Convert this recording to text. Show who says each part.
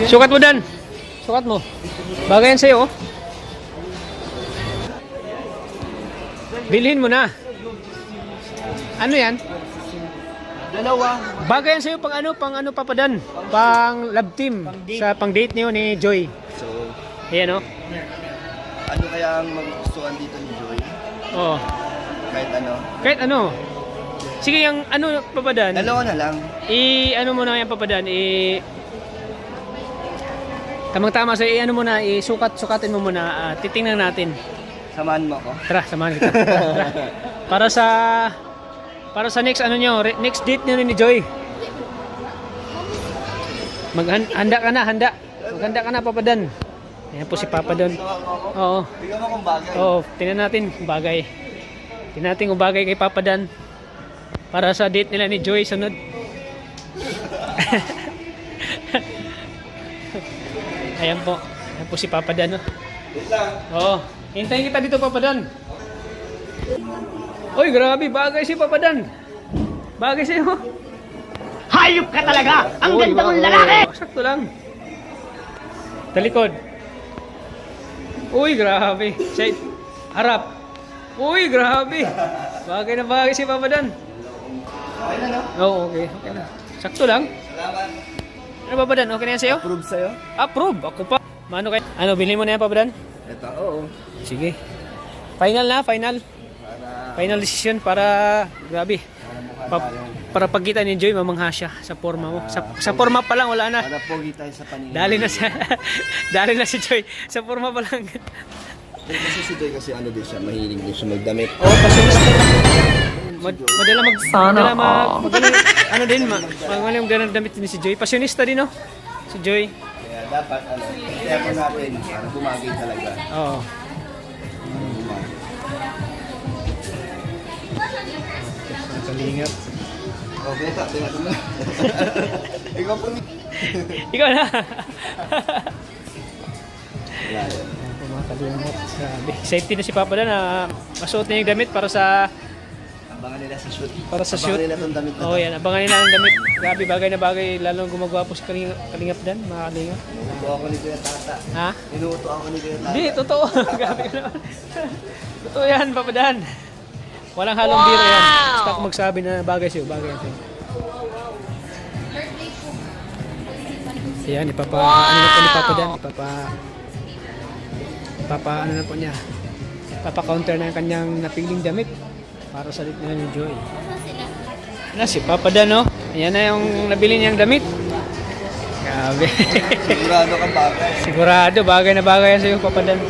Speaker 1: Sukat mo, Dan. Sukat mo. Bagay yan sa'yo, oh. Bilhin mo na. Ano yan?
Speaker 2: Dalawa.
Speaker 1: Bagay yan sa'yo pang ano, papadan. Pang love team. Sa pang date niyo ni Joy.
Speaker 2: So,
Speaker 1: Ayan, oh.
Speaker 2: ano kaya ang magustuhan dito ni Joy?
Speaker 1: Oo.
Speaker 2: Kahit ano?
Speaker 1: Kahit ano. Sige, yung ano, papadan.
Speaker 2: Dalawa na lang.
Speaker 1: Ano mo na yung papadan, tamang-tama sa ano mo na, sukatin mo muna, titingnan natin.
Speaker 2: Samahan mo ako.
Speaker 1: Tara, samahan kita. Tara. Para sa next ano nyo, next date nyo ni Joy. Handa ka na, handa. Maghanda ka na, papadan. Ayan po si Papa doon. Oo.
Speaker 2: Bigyan mo kung bagay.
Speaker 1: Oo, tingnan natin kung bagay. Tingnan natin kung bagay kay Papa Dan. Para sa date nila ni Joy sunod. Ayan po. Ayan po si Papa Dan.
Speaker 2: Wait lang.
Speaker 1: Oo. Hintayin kita dito, Papa Dan. Uy, grabe. Bagay si Papa Dan. Bagay sa'yo.
Speaker 3: Hayop ka talaga! Ang
Speaker 1: Uy,
Speaker 3: ganda mong
Speaker 1: wow.
Speaker 3: lalaki!
Speaker 1: Sakto lang. Talikod. Uy, grabe. Sa harap. Uy, grabe. Bagay na bagay si Papa Dan.
Speaker 2: Okay na, no?
Speaker 1: Oo, okay. Okay na. Sakto lang.
Speaker 2: Salamat.
Speaker 1: Ano, Papa Dan? Okay na yan sa'yo?
Speaker 2: Approve sa'yo?
Speaker 1: Approve. Ako pa. Mano kayo? Ano, bilhin mo na yan, Papa Dan?
Speaker 2: Ito, oo.
Speaker 1: Sige. Final na, final.
Speaker 2: Para,
Speaker 1: Final decision para, grabe. Para pagkita ni Joy, mamangha siya sa forma mo. Sa forma pa lang, wala na.
Speaker 2: para pogi tayo sa paningin.
Speaker 1: Dali na siya. Dali na si Joy. Sa forma pa lang.
Speaker 2: Kasi si Joy kasi ano din siya, mahilig din siya magdamit.
Speaker 1: Oh, pasunod. Madala ano din, magaling magdala ng damit din si Joy. Passionista din, no? Si Joy.
Speaker 2: Kaya dapat, kaya po natin para bumagay talaga.
Speaker 1: Oo. Kalingap.
Speaker 2: Okay, tingnan mo na. Ikaw po.
Speaker 1: Ikaw na.
Speaker 2: Wala yan.
Speaker 1: Mga kalingap. Sabi. Safety na si Papa Dan na masuot na yung damit para sa
Speaker 2: Abangan nila sa shoot.
Speaker 1: Para sa shoot.
Speaker 2: Abangan nila itong damit na
Speaker 1: Oh, yan. Abangan nila ang damit. Grabe, bagay na bagay. Lalong gumagawa po si Kalingap Dan. Mga kalingap.
Speaker 2: Inuuto ako ni Kuya Tata.
Speaker 1: Ha?
Speaker 2: Inuuto ako ni Kuya Tata.
Speaker 1: Hindi, totoo. Grabe ka naman. Totoo yan, Papa Dan. Walang halong biro yan. Basta ako magsabi na bagay sa'yo. Bagay yan sa'yo. Yan, ano na po ni Papa Dan. Ano na po niya. Papa-counter na yung kanyang napiling damit para sa date nila ni Joy. Ano, si Papa Dan, no? Ayan na yung nabili niyang damit. Grabe.
Speaker 2: Sigurado kang bagay.
Speaker 1: Sigurado, bagay na bagay yan sa'yo, Papa Dan.